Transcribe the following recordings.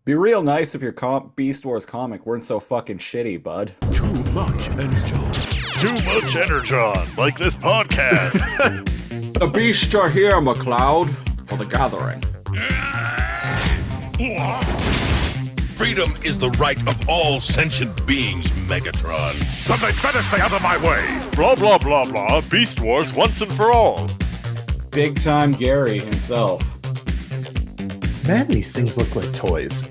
Be real nice if your Beast Wars comic weren't so fucking shitty, bud. Too much Energon. Too much Energon, like this podcast. The beasts are here, McLeod, for the gathering. Freedom is the right of all sentient beings, Megatron. Then they'd better stay out of my way. Blah, blah, blah, blah. Beast Wars once and for all. Big time Gary himself. Man, these things look like toys.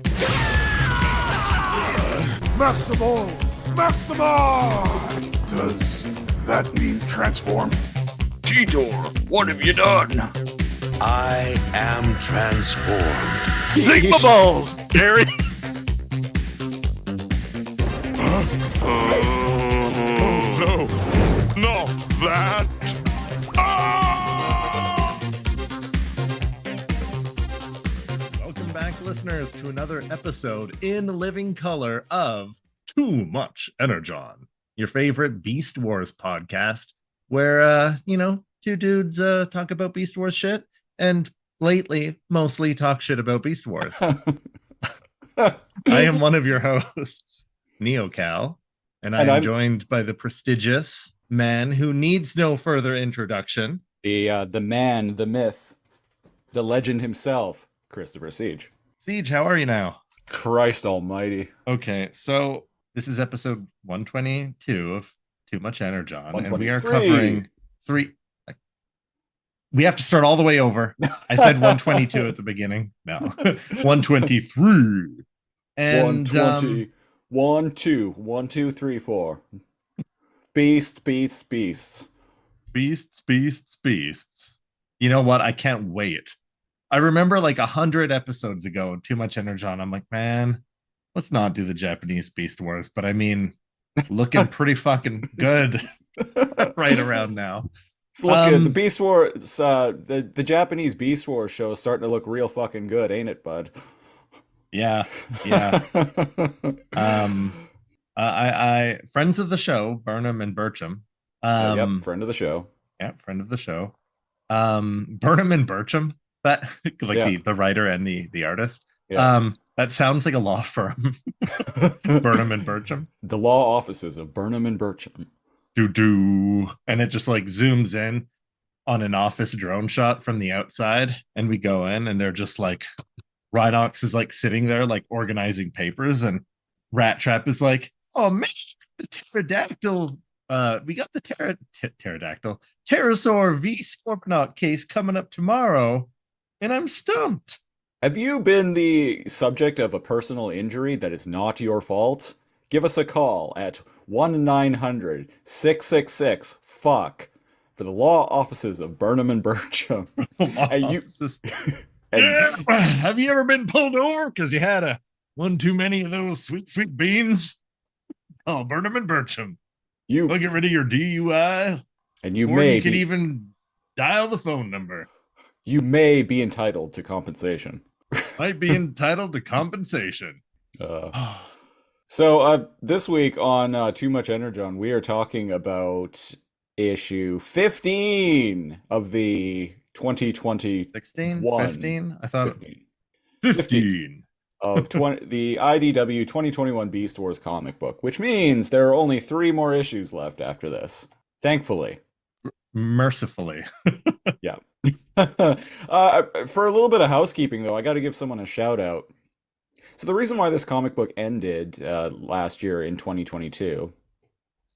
Maximal! Maximal! Does that mean transform? Cheetor, what have you done? I am transformed. Sigma balls, Gary. Oh no, not that. Ah! Welcome back, listeners, to another episode in living color of Too Much Energon, your favorite Beast Wars podcast, where, two dudes talk about Beast Wars shit, and lately, mostly talk shit about Beast Wars. I am one of your hosts, NeoCal, and I'm joined by the prestigious man who needs no further introduction. The man, the myth, the legend himself, Christopher Siege. Siege, how are you now? Christ almighty. Okay, so this is episode 122 of Too Much Energon, and we are 123. covering three. We have to start all the way over. I said 122 at the beginning. No, 123. And 120. 1, 2, 1, 2, 3, 4. Beasts, beasts, beasts. Beasts. You know what? I can't wait. I remember like 100 episodes ago, Too Much Energon. I'm like, man, let's not do the Japanese Beast Wars. But I mean, looking pretty fucking good right around now. It's looking, the Beast Wars, the Japanese Beast Wars show is starting to look real fucking good, ain't it, bud? Yeah. I friends of the show, Burnham and Bircham. Yep, friend of the show. Yeah, friend of the show. Burnham and Bircham, that like the writer and the artist. Yeah. That sounds like a law firm. Burnham and Bircham. The law offices of Burnham and Bircham. And it just like zooms in on an office drone shot from the outside, and we go in and they're just like, Rhinox is like sitting there like organizing papers, and Rat Trap is like, oh man, the pterodactyl, we got the pterodactyl pterosaur v Scorpionaut case coming up tomorrow, and I'm stumped. Have you been the subject of a personal injury that is not your fault? Give us a call at 1-900-666-FUCK for the law offices of Burnham and Bircham. Have you ever been pulled over because you had one too many of those sweet beans? Oh, Burnham and Bircham. We'll get rid of your DUI, and you can even dial the phone number. You may be entitled to compensation. Might be entitled to compensation. So this week on Too Much Energon, we are talking about issue 15 of the 2020 16, 15. I thought 15 of the IDW 2021 Beast Wars comic book, which means there are only 3 more issues left after this. Thankfully, mercifully. Yeah. For a little bit of housekeeping, though, I got to give someone a shout out. So the reason why this comic book ended last year in 2022,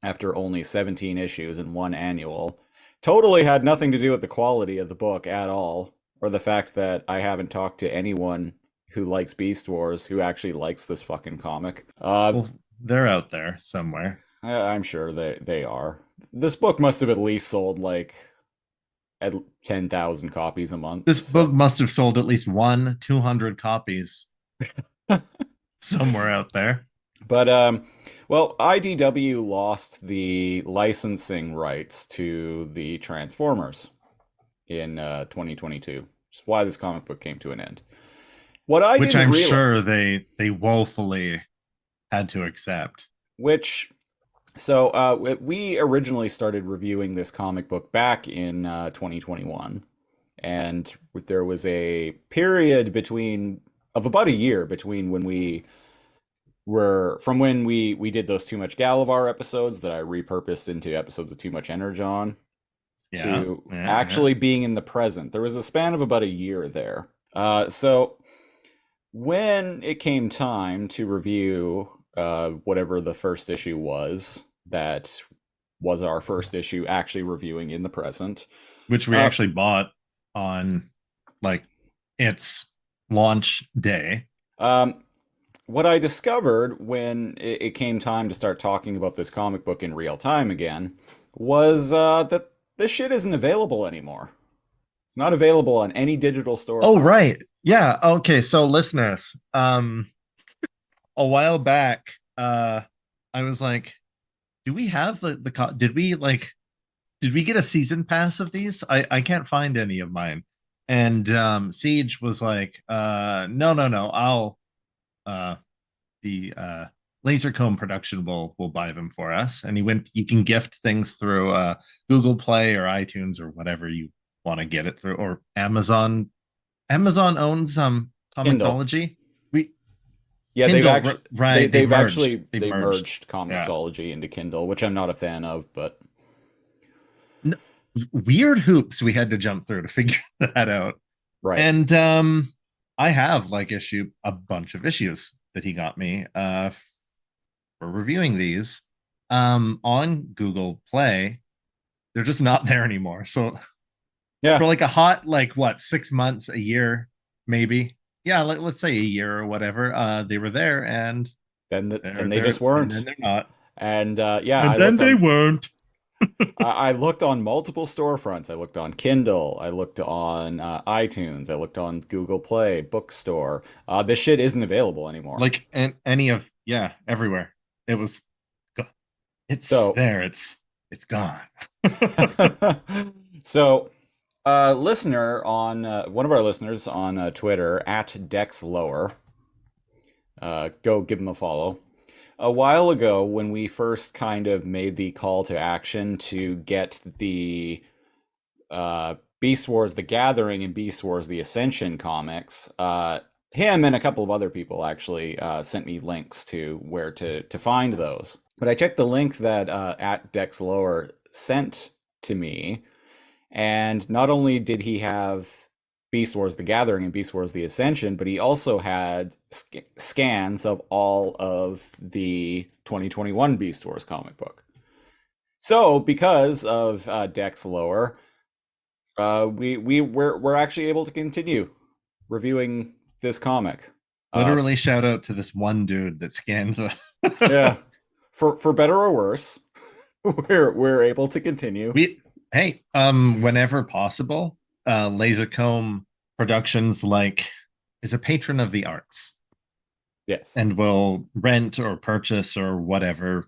after only 17 issues and 1 annual, totally had nothing to do with the quality of the book at all, or the fact that I haven't talked to anyone who likes Beast Wars who actually likes this fucking comic. Well, they're out there somewhere. I'm sure they are. This book must have at least sold like at 10,000 copies a month. This book must have sold at least 200 copies somewhere out there. But well, IDW lost the licensing rights to the Transformers in 2022. That's why this comic book came to an end. Which I'm sure they woefully had to accept. So we originally started reviewing this comic book back in 2021, and there was a period between of about a year between when we did those Too Much Galavar episodes that I repurposed into episodes of Too Much Energon Yeah, to yeah. actually being in the present. There was a span of about a year there. So when it came time to review whatever the first issue was, that was our first issue actually reviewing in the present. Which we Uh, actually bought on like its launch day. um, what I discovered when it came time to start talking about this comic book in real time again was that this shit isn't available anymore. It's not available on any digital Oh, storefront. right. Yeah. Okay. So listeners, a while back, I was like, do we have did we get a season pass of these? I can't find any of mine. And Siege was like, no, I'll the Lasercomb production will buy them for us. And he went, you can gift things through Google Play or iTunes or whatever you want to get it through, or Amazon. Amazon owns Kindle. Comicsology. We Yeah, Kindle, right? They've merged. They've they've merged. merged Yeah. Comixology into Kindle, which I'm not a fan of, but N- Weird hoops we had to jump through to figure that out. right. And I have a bunch of issues that he got me for reviewing these on Google Play. They're just not there anymore. So Yeah. for like a hot 6 months, a year, maybe. Yeah, let's say a year or whatever. They were there and Then they're they just there and then weren't. they're not. And yeah, And then they weren't. I looked on multiple storefronts. I looked on Kindle. I looked on iTunes. I looked on Google Play, Bookstore. This shit isn't available anymore. Like and any of yeah, everywhere. It was it's So, there. It's gone. so listener on one of our listeners on Twitter at Dex Lower, go give him a follow. A while ago, when we first kind of made the call to action to get the Beast Wars The Gathering and Beast Wars The Ascension comics, him and a couple of other people actually sent me links to where to find those. But I checked the link that at Dex Lower sent to me, and not only did he have Beast Wars The Gathering and Beast Wars The Ascension, but he also had scans of all of the 2021 Beast Wars comic book. So, because of Dex Lower, we're actually able to continue reviewing this comic. Literally shout out to this one dude that scanned the Yeah, for better or worse, we're able to continue. we hey, whenever possible, Lasercomb Productions is a patron of the arts Yes. and will rent or purchase or whatever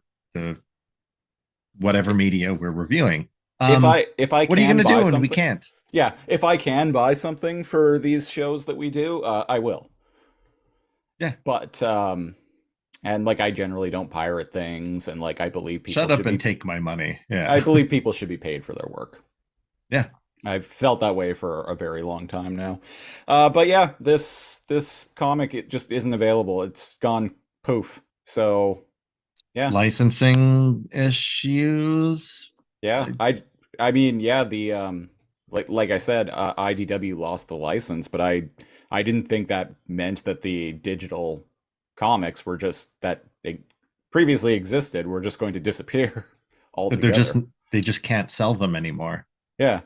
media we're reviewing. If I What are you can gonna buy do when we something, can't? yeah, if I can buy something for these shows that we do, I will. Yeah. But and like I generally don't pirate things, and like I believe people Shut up should and be take my money. I Yeah. believe people should be paid for their work. Yeah. I've felt that way for a very long time now. But yeah, this comic, it just isn't available. It's gone poof. So yeah, Licensing issues. yeah. I mean, yeah, the like I said, IDW lost the license, but I didn't think that meant that the digital comics were just that they previously existed were just going to disappear That they're just altogether. they just can't sell them anymore. Yeah,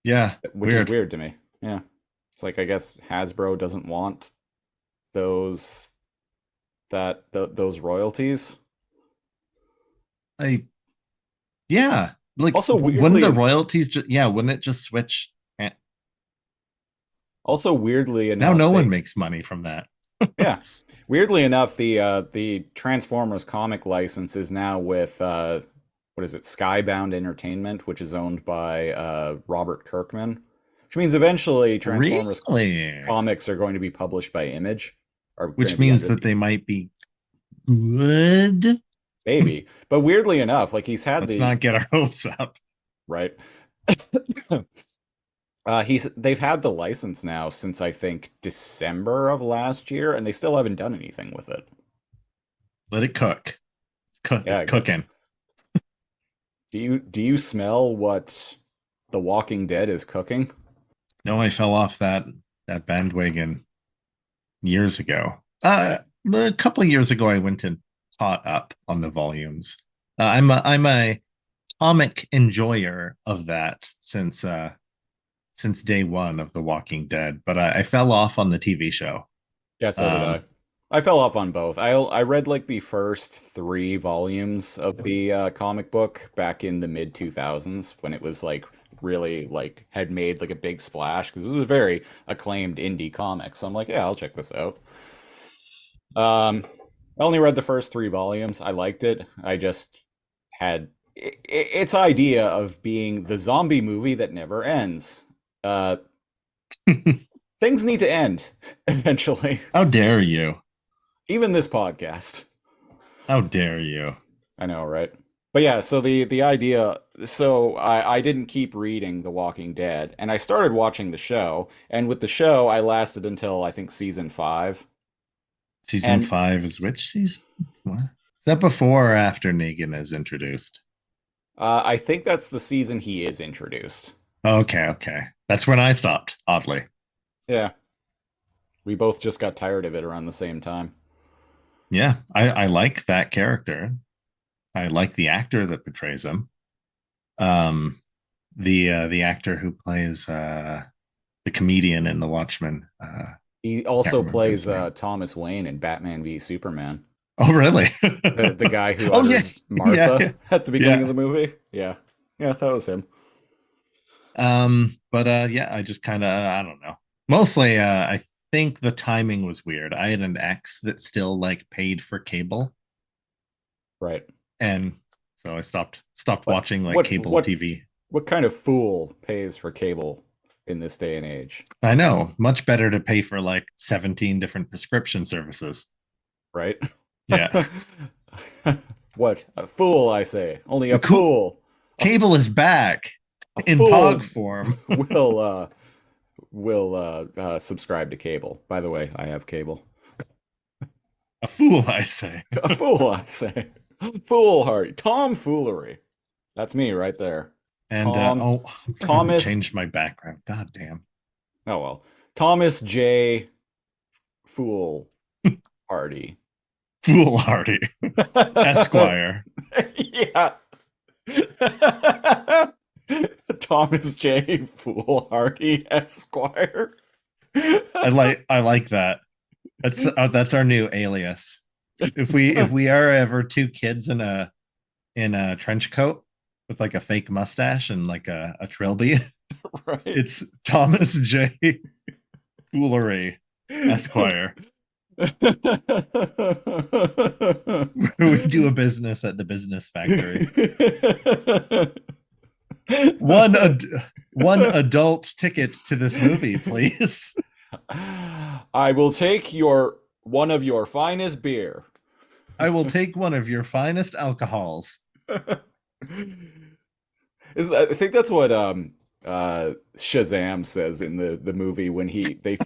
Yeah. which is Weird. weird to me. Yeah. It's like I guess Hasbro doesn't want those those royalties. I Yeah. Also Wouldn't weirdly the and royalties just yeah, wouldn't it just switch? also weirdly Now enough, no one they makes money from that. yeah. Weirdly enough, the Transformers comic license is now with what is it, Skybound Entertainment, which is owned by Robert Kirkman, which means eventually Transformers Really? comics are going to be published by Image, are going to Which be means under that the they might be good. baby. But weirdly enough, like he's had Let's the not get our hopes up. right. They've had the license now since I think December of last year, and they still haven't done anything with it. Let it cook. Yeah, It's cooking. do you smell what The Walking Dead is cooking? No, I fell off that bandwagon years ago. A couple of years ago, I went and caught up on the volumes. I'm a comic enjoyer of that since day one of The Walking Dead, but I fell off on the TV show. Yeah, so did I. Um, I fell off on both. I read like the first three volumes of the comic book back in the mid 2000s when it was like really like had made like a big splash because it was a very acclaimed indie comic. So I'm like, yeah, I'll check this out. I only read the first three volumes. I liked it. I just had its idea of being the zombie movie that never ends. Uh, Things need to end eventually. how dare you? Even this podcast. How dare you? I know, right? But yeah, so the idea, so I didn't keep reading The Walking Dead, and I started watching the show, and with the show, I lasted until I think season five. Season And 5 is which season? What? Is that before or after Negan is introduced? I think that's the season he is introduced. Okay, okay. That's when I stopped, oddly. Yeah, we both just got tired of it around the same time. Yeah, I like that character. I like the actor that portrays him. Um, the actor who plays the comedian in The Watchmen. He Can't also remember his plays name. Thomas Wayne in Batman v Superman. Oh, really? The guy who Oh, yeah, utters yeah, Martha yeah, at the beginning of yeah. the movie. Yeah. Yeah, that was him. But yeah, I just kind of I don't know. Mostly, I think the timing was weird. I had an ex that still like paid for cable, Right. and so I stopped What watching like what cable what TV. what kind of fool pays for cable in this day and age? I know, much better to pay for like 17 different prescription services. Right? Yeah, What? A fool, I say. Only a cool. fool. A, Cable is back a in fool Pog form. will subscribe to cable. By the way, I have cable. A fool, I say. A fool, I say. Foolhardy. Tomfoolery. That's me right there. And Tom oh, I forgot to Thomas. change my background. God damn. Oh well. Thomas J. Fool Hardy. Foolhardy. Esquire. Yeah. Thomas J. Foolhardy Esquire. I like that. That's our new alias. If we are ever two kids in a trench coat with like a fake mustache and like a trilby, Right. it's Thomas J. Foolery Esquire. We do a business at the business factory. One ad- one adult ticket to this movie, please. I will take one of your finest beer. I will take one of your finest alcohols. I think that's what Shazam says in the movie when I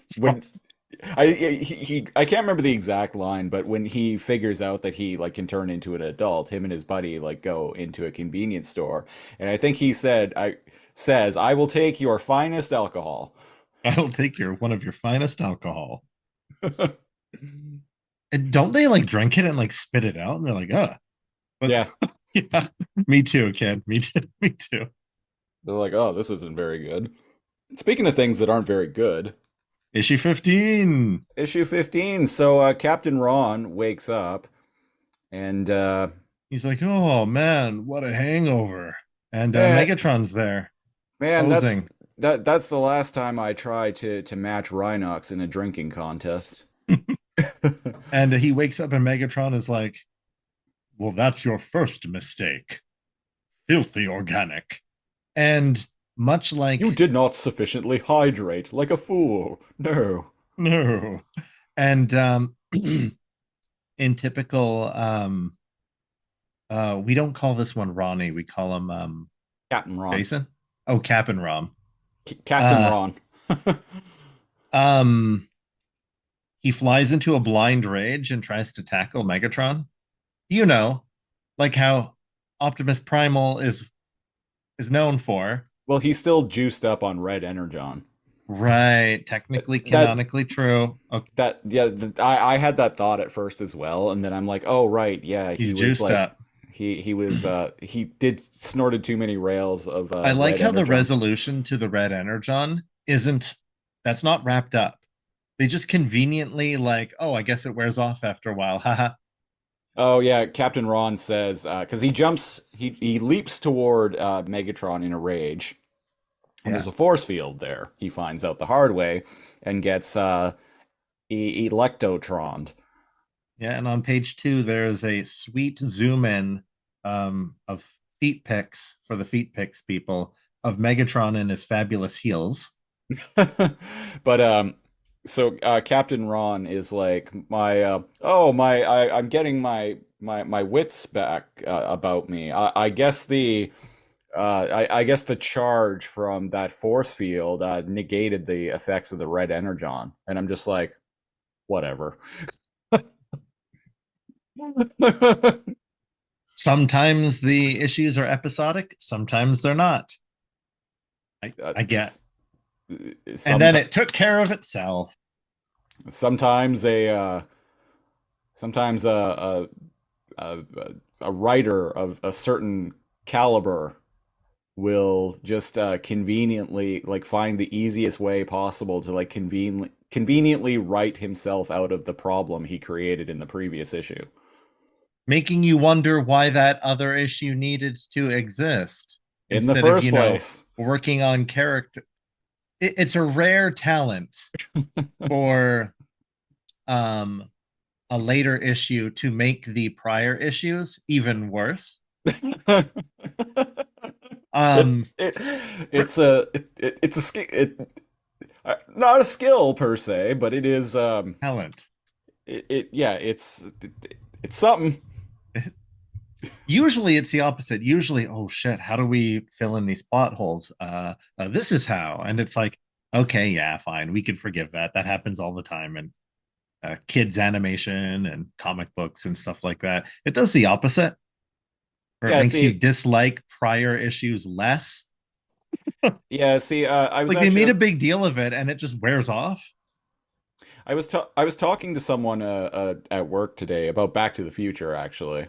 can't remember the exact line, but when he figures out that he like can turn into an adult, him and his buddy like go into a convenience store, and I think he says I will take your finest alcohol. I'll take one of your finest alcohol. And don't they like drink it and like spit it out? And they're like, but Yeah, yeah, me too, kid. Me too. Me too. they're like, oh, this isn't very good. Speaking of things that aren't very good, Issue 15. issue 15. So Captain Ron wakes up and He's like, oh man, what a hangover. And eh, Megatron's there man, posing. that's the last time I try to match Rhinox in a drinking contest. And he wakes up and Megatron is like, well, that's your first mistake. Filthy organic. And much You like did not sufficiently hydrate, like a fool. No. no. And in typical we don't call this one Ronnie, we call him Captain Ron. Jason. Oh, Cap and Rom. Captain Uh, Ron. um, he flies into a blind rage and tries to tackle Megatron. You know, like how Optimus Primal is known for. Well, he's still juiced up on red Energon. Right, technically, That canonically true. Okay, that yeah, I had that thought at first as well, and then I'm like, oh right, yeah, he's he was juiced like up. he did snorted too many rails of I like red how the Energon. resolution to the red Energon isn't that's not wrapped up. They just conveniently like, oh, I guess it wears off after a while. Haha. Oh yeah, Captain Ron says because he leaps toward Megatron in a rage, and Yeah. there's a force field there. He finds out the hard way and gets electotroned. Yeah, and on page 2, there's a sweet zoom in of feet pics for the feet pics people of Megatron in his fabulous heels. But so Captain Ron is like I'm getting my wits back about me. I guess I guess the charge from that force field negated the effects of the red energon, and I'm just like, whatever. Sometimes the issues are episodic, sometimes they're not. I get. And then it took care of itself. Sometimes sometimes a, a writer of a certain caliber will just conveniently like find the easiest way possible to like conveniently write himself out of the problem he created in the previous issue, Making you wonder why that other issue needed to exist in the instead of, first place. working on character. It's a rare talent for a later issue to make the prior issues even worse. It's a skill. Not a skill per se, but it is Talent. it's something. Usually it's the opposite. Usually, oh shit, how do we fill in these plot holes? This is how. And it's like, okay, yeah, fine. We could forgive that. That happens all the time in kids animation and comic books and stuff like that. It does the opposite. Or it Yeah, makes you see, dislike prior issues less. yeah, see, I was Like they actually made a big deal of it and it just wears off. I was talking to someone at work today about Back to the Future actually,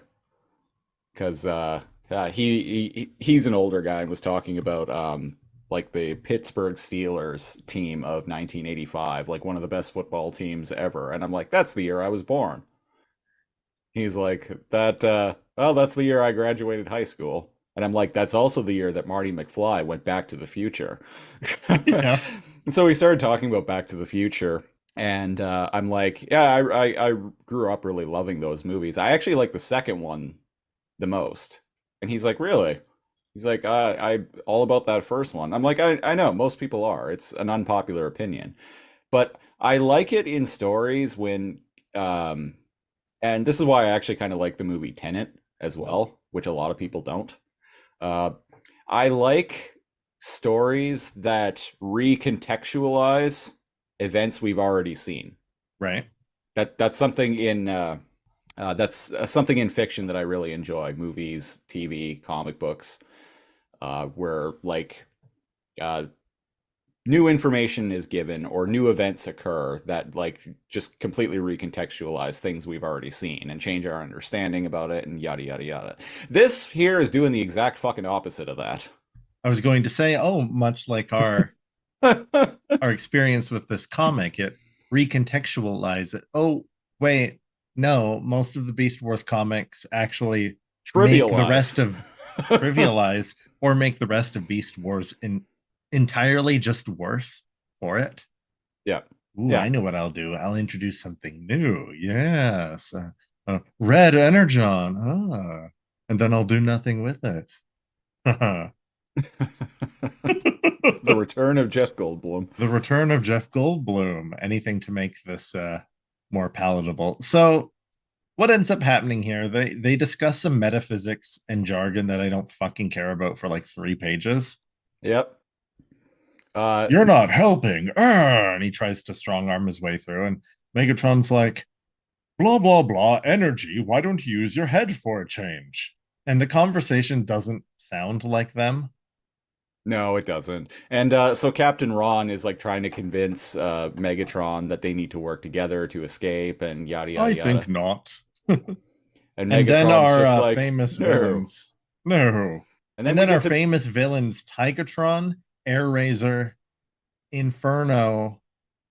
because he's an older guy and was talking about like the Pittsburgh Steelers team of 1985, like one of the best football teams ever, and I'm like, that's the year I was born. He's like, well, that's the year I graduated high school. And I'm like, that's also the year that Marty McFly went back to the future. Yeah. And so we started talking about Back to the Future. And I'm like, yeah, I grew up really loving those movies. I actually like the second one the most. And he's like, really? He's like, I all about that first one. I'm like, I know, most people are. It's an unpopular opinion. But I like it in stories when and this is why I actually kind of like the movie Tenet as well, which a lot of people don't. Uh, I like stories that recontextualize events we've already seen. Right. That's something in something in fiction that I really enjoy. Movies, TV, comic books, where like uh, new information is given or new events occur that like just completely recontextualize things we've already seen and change our understanding about it and yada yada yada. This here is doing the exact fucking opposite of that. I was going to say, oh, much like our experience with this comic, it recontextualizes it. Oh, wait, no, most of the Beast Wars comics actually make the rest of trivialize or make the rest of Beast Wars entirely just worse for it. Yeah. Ooh, Yeah. I know what I'll do. I'll introduce something new. Yes. Red Energon. And then I'll do nothing with it. The return of Jeff Goldblum. The return of Jeff Goldblum. Anything to make this more palatable. So what ends up happening here? They discuss some metaphysics and jargon that I don't fucking care about for like 3 pages. Yep. You're not helping. And he tries to strong arm his way through, and Megatron's like, blah, blah, blah, energy. Why don't you use your head for a change? And the conversation doesn't sound like them. No, it doesn't. And so Captain Ron is like trying to convince Megatron that they need to work together to escape and yada yada I yada. think not. And And then Megatron's our just like, famous no. villains. No. And And we then get our to famous villains, Tigatron, Air Razor, Inferno,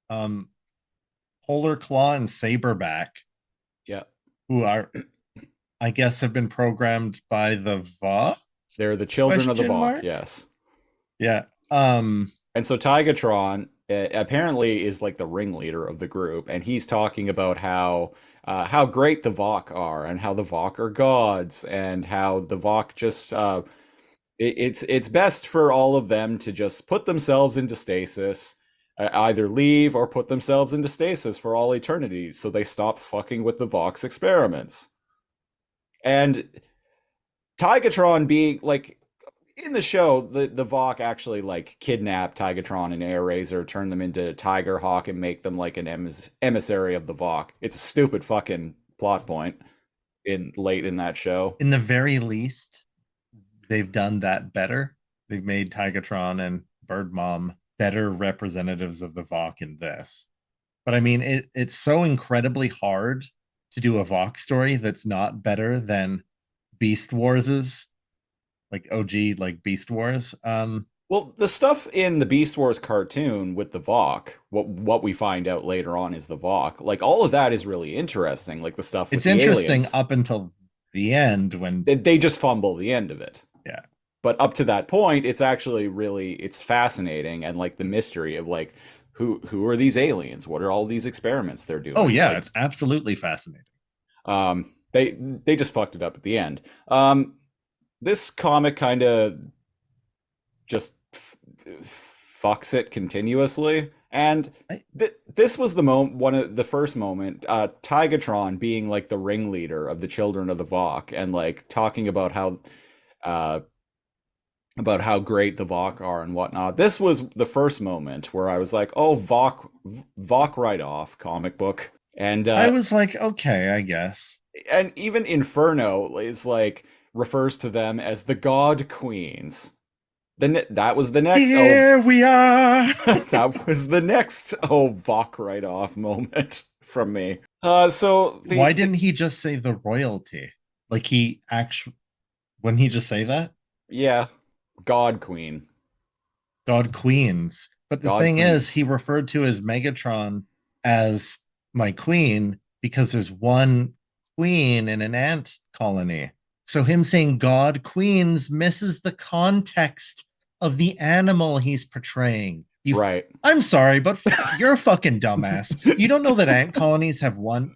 Polar Claw, and Saberback, yeah, who are, I guess, have been programmed by the Va? they're the children of the Question Vok, mark? yes. Yeah. And so Tigatron apparently is like the ringleader of the group, and he's talking about how great the Vok are, and how the Vok are gods, and how the Vok just it's best for all of them to just put themselves into stasis, either leave or put themselves into stasis for all eternity, so they stop fucking with the Vok's experiments. And Tigatron being like in the show, the Vok actually like kidnap Tigatron and Air Razor, turn them into Tiger Hawk, and make them like an emissary of the Vok. It's a stupid fucking plot point late in that show. In the very least, they've done that better. They've made Tigatron and Bird Mom better representatives of the Vok in this. But I mean, it's so incredibly hard to do a Vok story that's not better than Beast Wars's, like OG, like Beast Wars. Well, the stuff in the Beast Wars cartoon with the Vok, what we find out later on is the Vok, like all of that is really interesting. Like the stuff with It's the interesting aliens, up until the end when they just fumble the end of it. Yeah. But up to that point, it's actually it's fascinating, and like the mystery of like who are these aliens? What are all these experiments they're doing? Oh yeah, like, it's absolutely fascinating. They just fucked it up at the end. This comic kind of just fucks it continuously, and this was the one of the first moment, Tigatron being like the ringleader of the children of the Vok, and like talking about how great the Vok are and whatnot. This was the first moment where I was like, oh, Vok right off comic book. And I was like, okay, I guess. And even Inferno is like refers to them as the God Queens. Then that was the next. Here we are. That was the next Vok right off moment from me. So why didn't he just say the royalty? Like he actually, wouldn't he just say that? Yeah, God Queen, God Queens. But the God thing Queens. is, he referred to his Megatron as my queen because there's one queen in an ant colony. So him saying God Queens misses the context of the animal he's portraying. Right. I'm sorry, but you're a fucking dumbass. You don't know that ant colonies have one.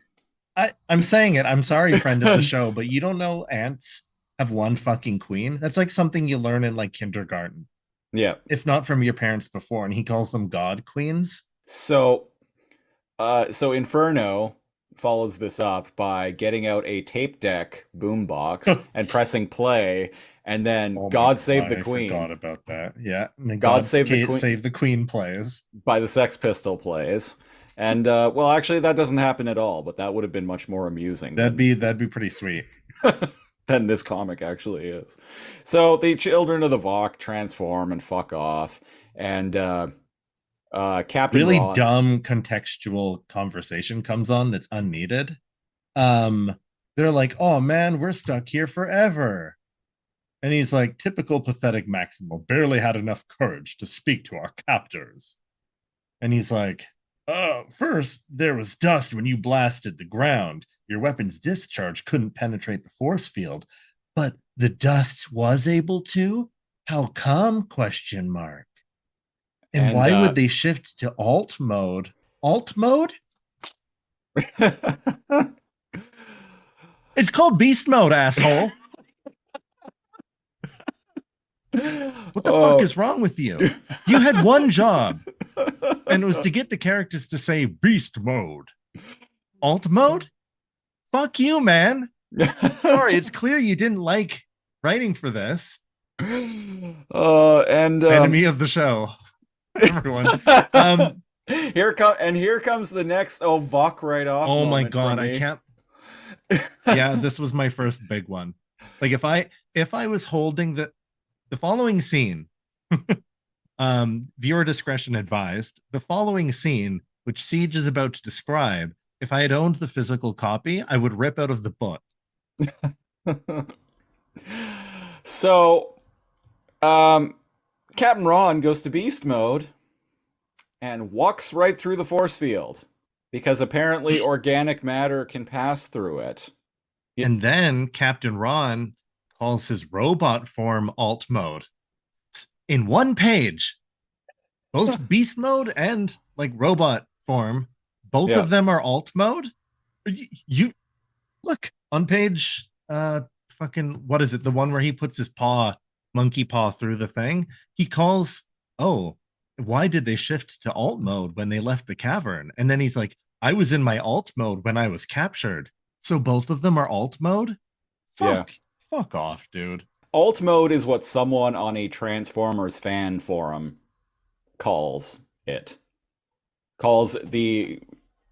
I'm saying it. I'm sorry, friend of the show, but you don't know ants have one fucking queen. That's like something you learn in like kindergarten. Yeah. If not from your parents before, and he calls them God Queens. So Inferno follows this up by getting out a tape deck boombox and pressing play, and then God Save the Queen. I forgot about that. Yeah. God Save the Queen. Save the Queen plays. By the Sex Pistol plays. And well, actually that doesn't happen at all, but that would have been much more amusing. That'd be pretty sweet. Than this comic actually is. So the children of the Vok transform and fuck off, and Captain really Ron... dumb contextual conversation comes on that's unneeded. They're like, oh man, we're stuck here forever. And he's like, typical pathetic Maximal, barely had enough courage to speak to our captors. And he's like, first there was dust when you blasted the ground. Your weapon's discharge couldn't penetrate the force field, but the dust was able to? How come? Question mark. And why would they shift to alt mode? Alt mode? It's called beast mode, asshole. What the fuck is wrong with you? You had one job, and it was to get the characters to say beast mode. Alt mode? Fuck you, man. Sorry, it's clear you didn't like writing for this. And enemy of the show. everyone. Here comes the next Vok right off. Oh my moment god, from I me. can't. Yeah, this was my first big one. Like if I was holding the following scene, viewer discretion advised. The following scene, which Siege is about to describe, if I had owned the physical copy, I would rip out of the book. So, Captain Ron goes to beast mode and walks right through the force field because apparently organic matter can pass through it. And then Captain Ron calls his robot form alt mode. In one page, both beast mode and like robot form, both Yeah. of them are alt mode. You look on page fucking what is it? The one where he puts his monkey paw through the thing. He calls, oh, why did they shift to alt mode when they left the cavern? And then he's like, I was in my alt mode when I was captured. So both of them are alt mode? Fuck off, dude. Alt mode is what someone on a Transformers fan forum calls it.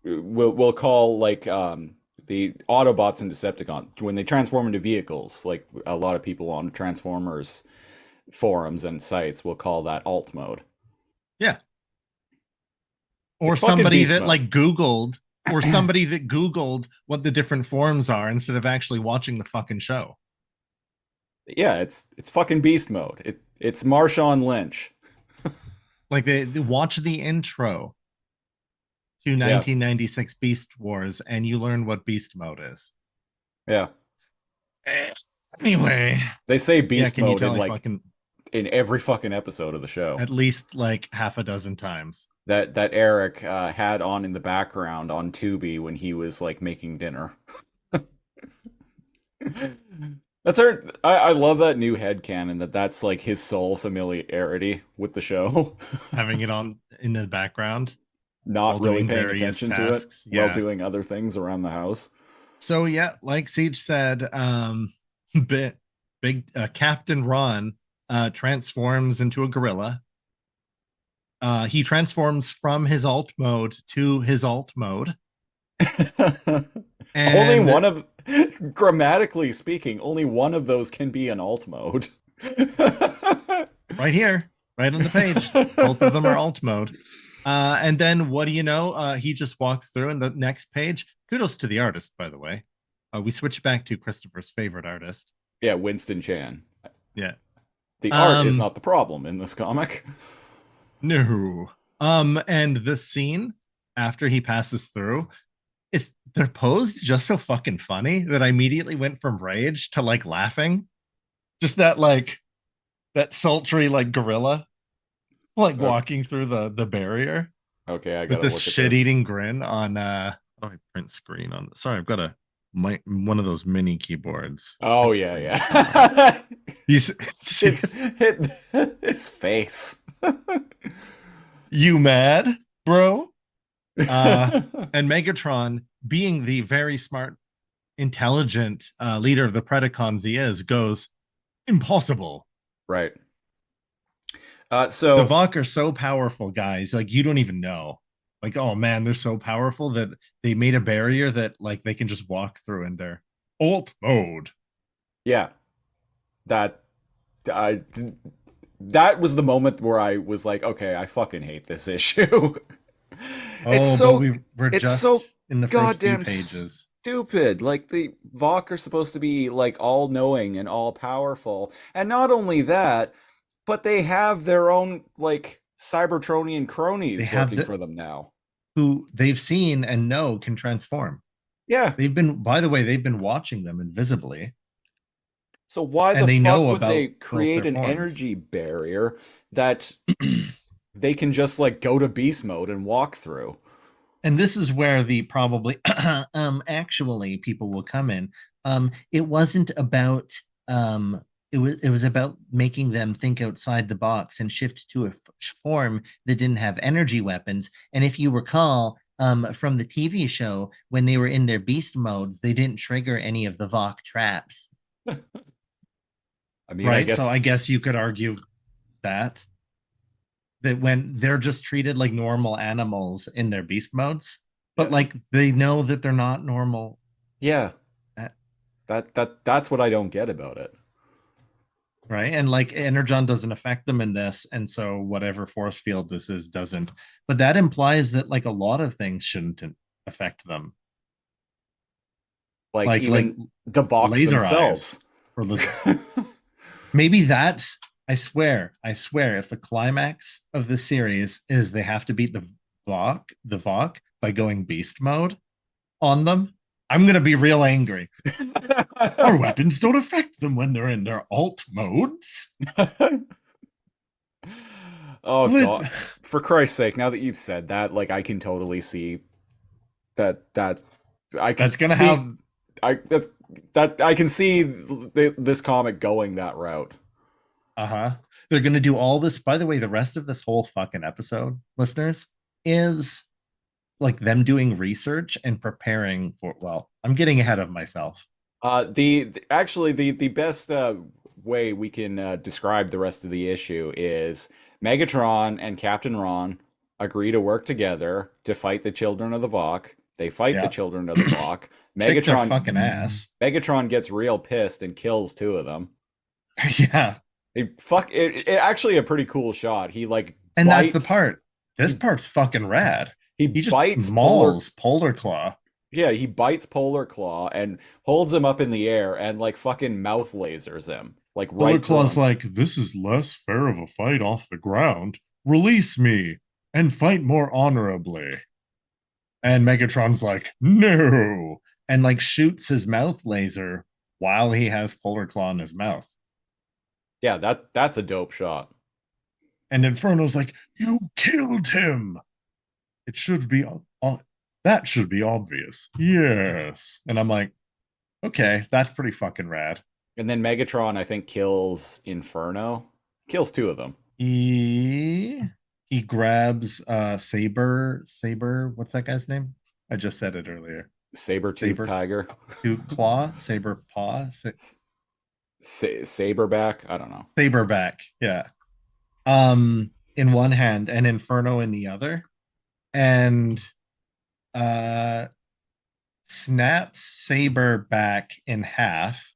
We'll call like the Autobots and Decepticons when they transform into vehicles. Like a lot of people on Transformers forums and sites will call that alt mode. Yeah. Or It's fucking somebody beast that mode. like Googled, or somebody that Googled what the different forms are instead of actually watching the fucking show. Yeah, it's fucking beast mode. It's Marshawn Lynch. Like they watch the intro to 1996 Beast Wars and you learn what beast mode is. Yeah. Anyway, They say beast can you mode tell in like fucking in every fucking episode of the show. at least like half a dozen times. That Eric had on in the background on Tubi when he was like making dinner. I love that new headcanon that's like his sole familiarity with the show. Having it on in the background. Not while really doing paying various attention tasks. to it while doing other things around the house. So yeah, like Siege said, big Captain Ron transforms into a gorilla. He transforms from his alt mode to his alt mode. Only one of, grammatically speaking, only one of those can be an alt mode. Right here, right on the page. Both of them are alt mode. And then what do you know? He just walks through and the next page. Kudos to the artist, by the way. We switch back to Christopher's favorite artist. Yeah, Winston Chan. Yeah. The art is not the problem in this comic. No. And the scene after he passes through, they're posed just so fucking funny that I immediately went from rage to like laughing. Just that sultry like gorilla like walking through the barrier. Okay, I with got this shit-eating grin on I print screen on. Sorry, I've got one of those mini keyboards. Oh yeah. He's hit his face. You mad, bro? And Megatron, being the very smart, intelligent leader of the Predacons he is, goes, impossible. Right. So the Vok are so powerful, guys. Like you don't even know. Like, oh man, they're so powerful that they made a barrier that like they can just walk through in their alt mode. Yeah. That was the moment where I was like, okay, I fucking hate this issue. It's so in the first few pages. Stupid. Like the Vok are supposed to be like all knowing and all powerful. And not only that, but they have their own like Cybertronian cronies working for them now. Who they've seen and know can transform. Yeah. They've been watching them invisibly. So why the fuck would they create an energy barrier that they can just like go to beast mode and walk through? And this is where the probably actually people will come in. It wasn't about it was about making them think outside the box and shift to a form that didn't have energy weapons. And if you recall from the TV show, when they were in their beast modes, they didn't trigger any of the Vok traps. I mean, right. So I guess you could argue that. that when they're just treated like normal animals in their beast modes, but Yeah. like they know that they're not normal. Yeah. uh, That's what I don't get about it. Right. And like Energon doesn't affect them in this. And so whatever force field this is doesn't. But that implies that like a lot of things shouldn't affect them. Like Like even the Vok laser eyes. themselves. Or maybe that's I swear, if the climax of the series is they have to beat the Vok by going beast mode on them, I'm gonna be real angry. Our weapons don't affect them when they're in their alt modes. Oh Let's God. For Christ's sake, now that you've said that, like I can totally see that I can that's gonna see have I can see this comic going that route. uh-huh. They're gonna do all this. By the way, the rest of this whole fucking episode, listeners, is like them doing research and preparing for well, I'm getting ahead of myself. Actually the best way we can describe the rest of the issue is Megatron and Captain Ron agree to work together to fight the children of the Vok. They fight the Yeah. children of the Vok. Kick their Megatron fucking ass. Megatron gets real pissed and kills two of them. Yeah. It actually a pretty cool shot. He like And bites, that's the part. This part's fucking rad. he He just bites mauls Polar Claw. Yeah, he bites Polar Claw and holds him up in the air and like fucking mouth lasers him. Like Polar right through Claw's him. like, this is less fair of a fight off the ground. Release me and fight more honorably. And Megatron's like, no. And like shoots his mouth laser while he has Polar Claw in his mouth. Yeah, that's a dope shot. And Inferno's like, you killed him. It should be that should be obvious. Yes. And I'm like, okay, that's pretty fucking rad. And then Megatron, I think, kills Inferno. Kills two of them. He grabs Saber, what's that guy's name? I just said it earlier. Saber-tooth tiger. Claw, Saber paw, Saberback. I don't know. Saberback, yeah. In one hand and Inferno in the other. And snaps Saber back in half.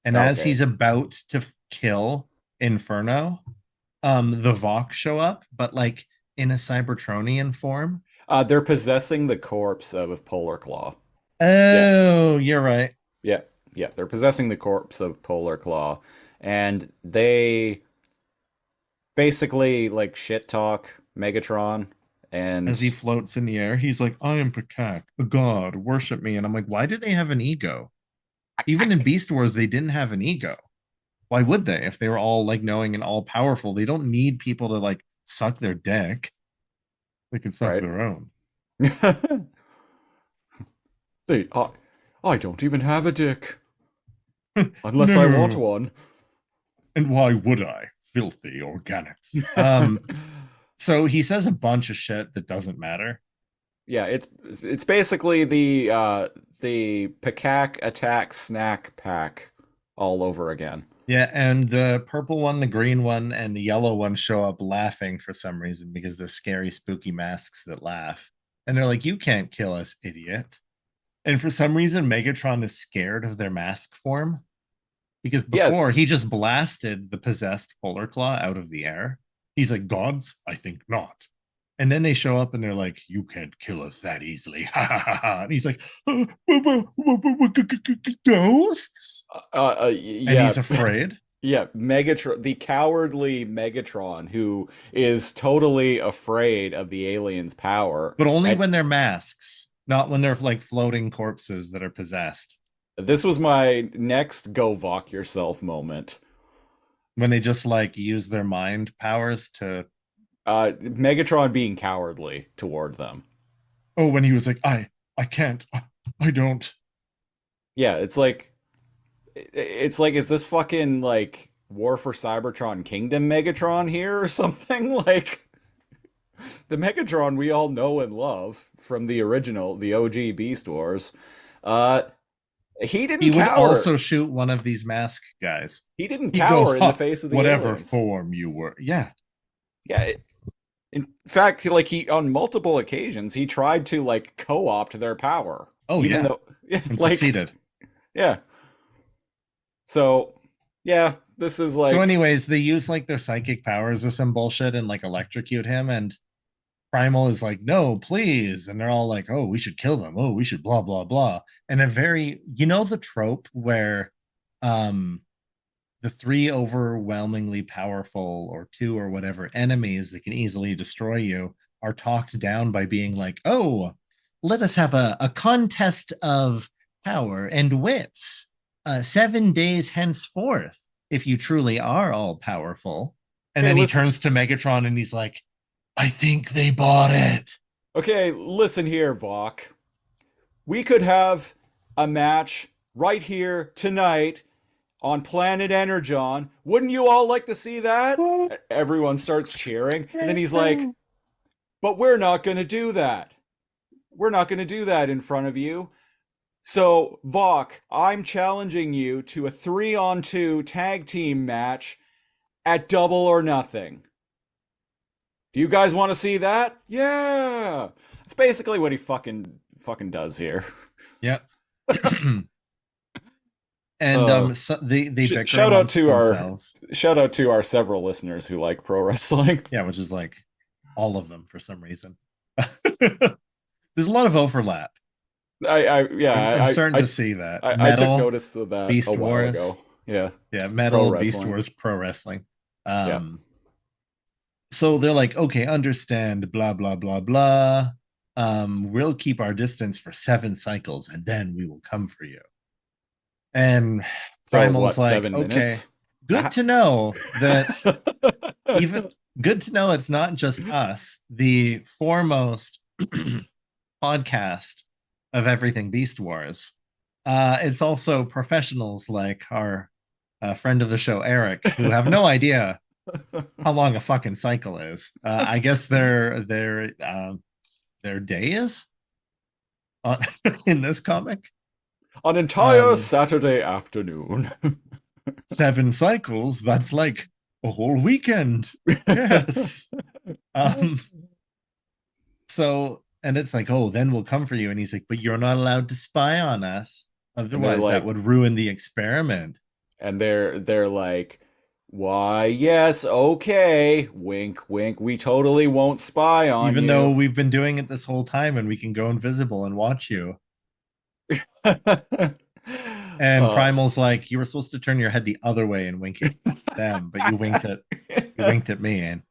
And as Okay. he's about to kill Inferno, the Vok show up, but like in a Cybertronian form. They're possessing the corpse of Polar Claw. Oh, you're right. Yeah, yeah. They're possessing the corpse of Polar Claw, and they basically like shit talk Megatron. And As he floats in the air, he's like, I am Pakak, a god, worship me. And I'm like, why do they have an ego? Even in Beast Wars, they didn't have an ego. Why would they? If they were all like knowing and all powerful, they don't need people to like suck their dick. They can suck Right. their own. I don't even have a dick. Unless I want No. one. And why would I? Filthy organics. So he says a bunch of shit that doesn't matter. Yeah, it's basically the Pakak attack snack pack all over again. Yeah, and the purple one, the green one, and the yellow one show up laughing for some reason because they're scary, spooky masks that laugh. And they're like, you can't kill us, idiot. And for some reason, Megatron is scared of their mask form. Because before, he just blasted the possessed Polar Claw out of the air. He's like, gods? I think not. And then they show up and they're like, you can't kill us that easily. Ha ha ha ha. And he's like, ghosts? Yeah. And he's afraid. Yeah, Megatron, the cowardly Megatron, who is totally afraid of the aliens' power. But only when they're masks, not when they're like floating corpses that are possessed. This was my next go Vok yourself moment. When they just like use their mind powers to Megatron being cowardly toward them. Oh, when he was like, I can't, I don't. Yeah, it's like, is this fucking like War for Cybertron Kingdom Megatron here or something? Like the Megatron we all know and love from the original, the OG Beast Wars. He didn't He would cower. also shoot one of these mask guys. He didn't He'd cower go, in the face of the whatever aliens. form you were. Yeah. Yeah, In fact, he on multiple occasions he tried to like co-opt their power. Oh Even yeah, though yeah, and like succeeded. yeah. So yeah, this is So, like anyways, they use like their psychic powers or some bullshit and like electrocute him, and Primal is like, no, please. And they're all like, oh, we should kill them. Oh, we should blah, blah, blah. And a very, the trope where um the three overwhelmingly powerful or two or whatever enemies that can easily destroy you are talked down by being like, oh, let us have a contest of power and wits 7 days henceforth if you truly are all powerful. And okay, then he listen. turns to Megatron and he's like, I think they bought it. Okay, listen here, Vok. We could have a match right here tonight on planet Energon. Wouldn't you all like to see that? Everyone starts cheering, and then he's like, "But we're not going to do that. We're not going to do that in front of you." So, Vok, I'm challenging you to a 3-on-2 tag team match at Double or Nothing. Do you guys want to see that? Yeah. That's basically what he fucking does here. Yeah. And so they bicker shout out amongst to themselves. shout out to our several listeners who like pro wrestling. Yeah, which is like all of them for some reason. There's a lot of overlap. I'm starting to see that. I took notice of that Beast a while Wars. ago. Yeah. Yeah, Metal, Pro Beast wrestling. Wars, Pro Wrestling. Yeah. So they're like, okay, understand, blah, blah, blah, blah. We'll keep our distance for 7 cycles and then we will come for you. And So Primal's what, like, 7 okay, minutes? good to know that even good to know it's not just us, the foremost podcast of everything Beast Wars. It's also professionals like our friend of the show, Eric, who have no idea how long a fucking cycle is. I guess their day is in this comic. An entire Saturday afternoon. 7 cycles, that's like a whole weekend. Yes. So, and it's like, oh, then we'll come for you. And he's like, but you're not allowed to spy on us. Otherwise, like, that would ruin the experiment. And they're like, why, yes, okay. Wink, wink. We totally won't spy on Even you. though we've been doing it this whole time and we can go invisible and watch you. And Primal's like, you were supposed to turn your head the other way and wink at them, but you winked at me, and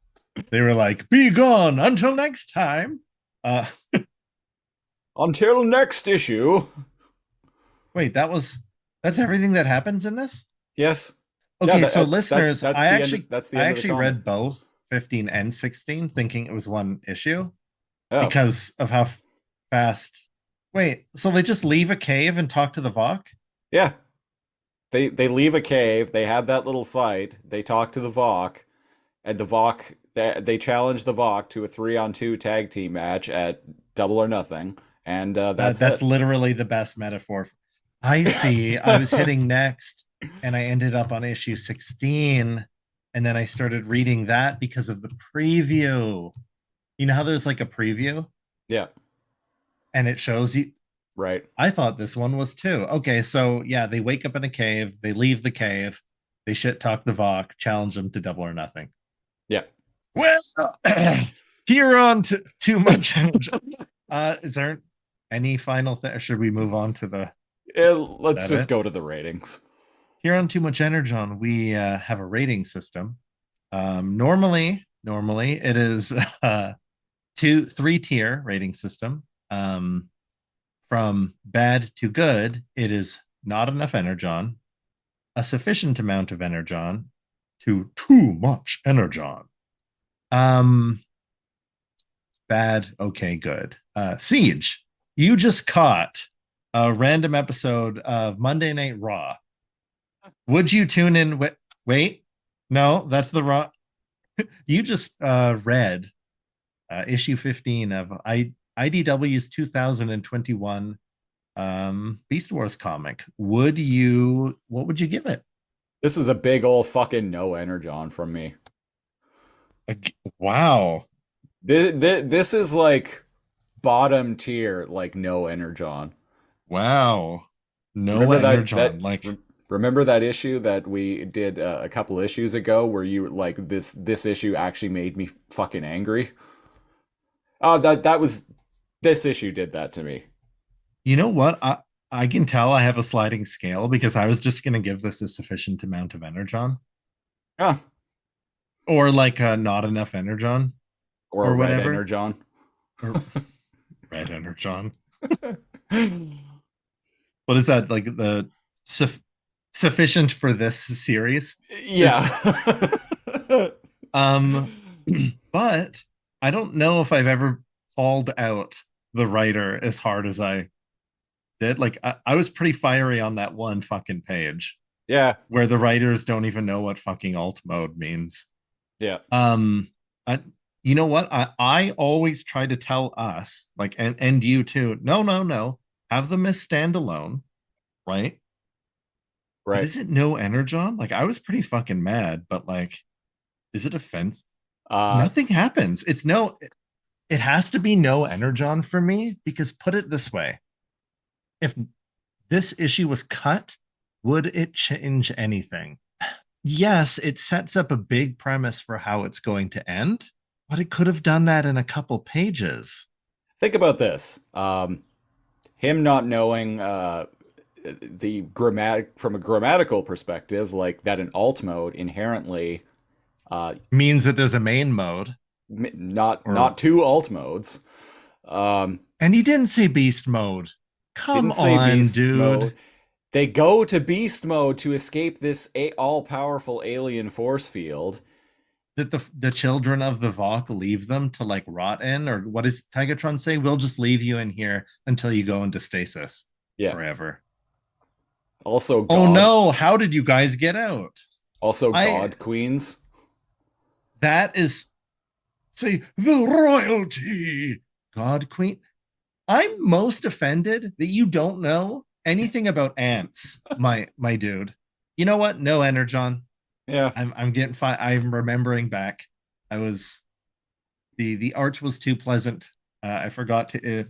they were like, be gone until next time. Until next issue. Wait, that's everything that happens in this? Yes. Okay, so listeners, that's I the end actually read both 15 and 16 thinking it was one issue because of how fast. Wait, so they just leave a cave and talk to the Vok? Yeah. They leave a cave, they have that little fight, they talk to the Vok, and the Vok they challenge the Vok to a 3-on-2 tag team match at Double or Nothing, and that's literally the best metaphor. I see. I was hitting next and I ended up on issue 16, and then I started reading that because of the preview. You know how there's like a preview? Yeah. And it shows you. Right. I thought this one was too. Okay, so yeah, they wake up in a cave, they leave the cave, they shit talk the Vok, challenge them to Double or Nothing. Yeah. Well, here on to Too Much Energy. Is there any final thing, or should we move on to the let's just go to the ratings. Here on Too Much Energon, we have a rating system. Normally it is 3-tier rating system. From bad to good, it is not enough Energon, a sufficient amount of Energon, to too much Energon. Bad, okay, good. Siege, you just caught a random episode of Monday Night Raw. Would you tune in? Wait, no, that's the wrong. You just read issue 15 of IDW's 2021 Beast Wars comic. What would you give it? This is a big old fucking no Energon from me. Wow. This is like bottom tier, like no Energon. Wow. No Remember Energon. Like, remember that issue that we did a couple issues ago where you like this issue actually made me fucking angry. Oh, that was this issue did that to me. you know what? I can tell I have a sliding scale because I was just gonna give this a sufficient amount of Energon. Ah, Or like not enough Energon or a or red whatever. Energon. Or red Energon. What is that? Like the sufficient for this series? Is Yeah. um but I don't know if I've ever called out the writer as hard as I did. Like I was pretty fiery on that one fucking page Yeah. where the writers don't even know what fucking alt mode means. Yeah. Um I, you know what? I always try to tell us, like, and you too, no. Have them as standalone, right? But Right. is it no Energon? Like I was pretty fucking mad, but like, is it offense? Uh Nothing happens. It's no, it has to be no Energon for me because put it this way. If this issue was cut, would it change anything? Yes, it sets up a big premise for how it's going to end, but it could have done that in a couple pages. think about this. Him not knowing the grammatic from a grammatical perspective, like that an alt mode inherently uh Means that there's a main mode, or not two alt modes. Um and he didn't say beast mode. Come didn't say on, beast dude. mode. They go to beast mode to escape this all-powerful alien force field. That the children of the Vok leave them to like rot in, or what does Tigatron say? We'll just leave you in here until you go into stasis Yeah. forever. Also Oh God. no, how did you guys get out? Also I God Queens. that is say the royalty. God Queen. I'm most offended that you don't know anything about ants, my dude. You know what? No Energon. Yeah. I'm getting fine. I'm remembering back. I was the art was too pleasant. I forgot to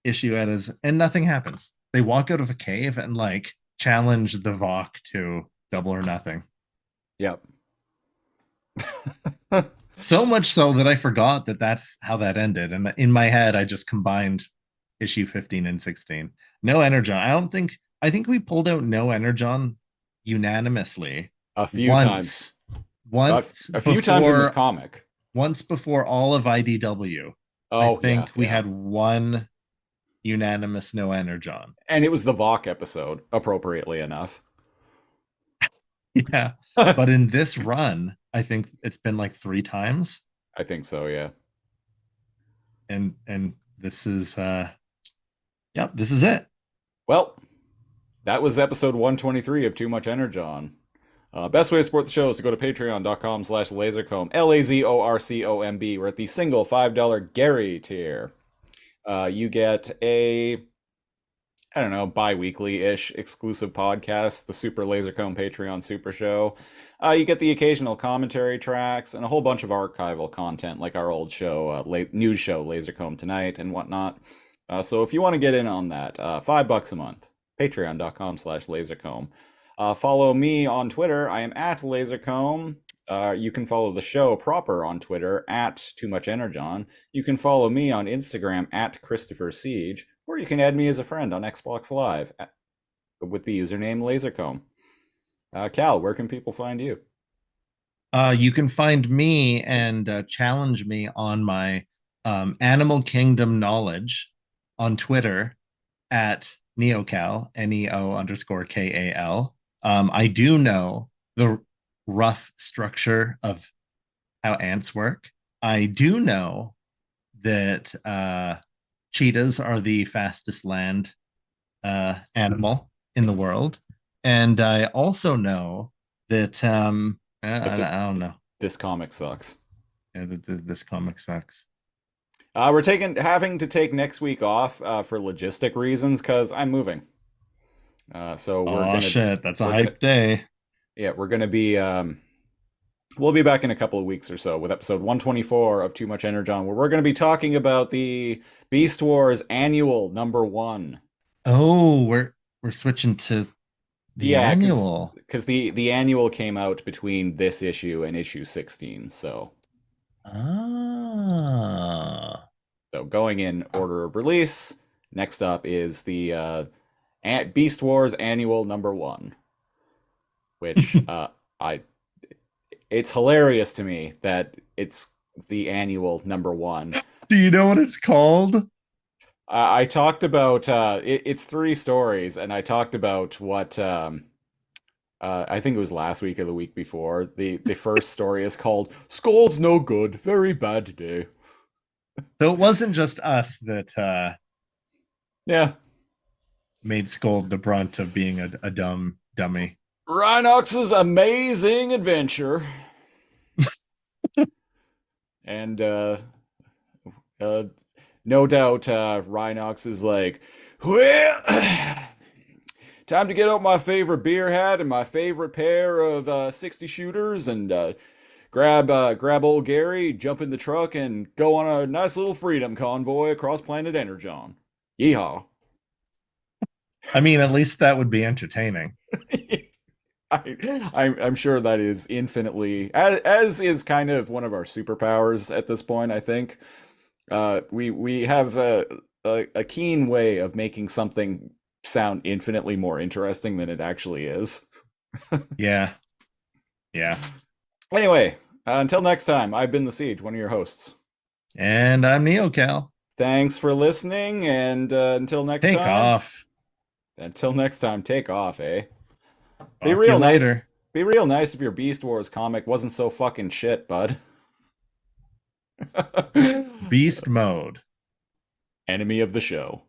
issue it as, and nothing happens. They walk out of a cave and like challenge the Vok to double or nothing. Yep. So much so that I forgot that that's how that ended. And in my head, I just combined issue 15 and 16. No Energon. I don't think, I think we pulled out no Energon unanimously A few times. once A few times in this before, comic. once before all of IDW. Oh, I think yeah, we yeah. had one unanimous no Energon. And it was the Vok episode, appropriately enough. Yeah. But in this run, I think it's been like 3 times. I think so, yeah. And this is yep, this is it. Well, that was episode 123 of Too Much Energon. Best way to support the show is to go to patreon.com/lasercomb, LAZORCOMB. We're at the single $5 Gary tier. You get a, I don't know, bi-weekly-ish exclusive podcast, the Super Lasercomb Patreon Super Show. You get the occasional commentary tracks and a whole bunch of archival content like our old show, news show, Lasercomb Tonight and whatnot. So if you want to get in on that, $5 a month, patreon.com/lasercomb. Follow me on Twitter. I am at Lasercomb. You can follow the show proper on Twitter at Too Much Energon. You can follow me on Instagram at Christopher Siege, or you can add me as a friend on Xbox Live with the username Lasercomb. Cal, where can people find you? You can find me and challenge me on my Animal Kingdom knowledge on Twitter at NeoCal, NEO_KAL. I do know the rough structure of how ants work. I do know that cheetahs are the fastest land animal in the world. And I also know that I don't know. This comic sucks. Yeah, this comic sucks. We're having to take next week off for logistic reasons because I'm moving. So we're Oh shit, that's a hype day. Yeah, we're gonna be We'll be back in a couple of weeks or so with episode 124 of Too Much Energon, where we're going to be talking about the Beast Wars Annual #1. Oh, we're switching to the Yeah, annual. because the annual came out between this issue and issue 16, so Ah. going in order of release. Next up is the Beast Wars Annual #1, which I it's hilarious to me that it's the annual #1. Do you know what it's called? I talked about it's 3 stories, and I talked about what I think it was last week or the week before. The first story is called "Scold's No Good, Very Bad Day." So it wasn't just us that Yeah, made Scold the brunt of being a dummy. Rhinox's Amazing Adventure, and no doubt Rhinox is like, well, time to get out my favorite beer hat and my favorite pair of 60 shooters and grab old Gary, jump in the truck, and go on a nice little freedom convoy across planet Energon. Yeehaw. I mean, at least that would be entertaining. I'm sure that is infinitely, as is kind of one of our superpowers at this point, I think. We have a keen way of making something sound infinitely more interesting than it actually is. Yeah. Anyway, until next time, I've been The Siege, one of your hosts. And I'm NeoCal. Thanks for listening, and until next Take time. off. Until next time, take off, eh? Be Talk real you nice. later. Be real nice if your Beast Wars comic wasn't so fucking shit, bud. Beast mode. Enemy of the show.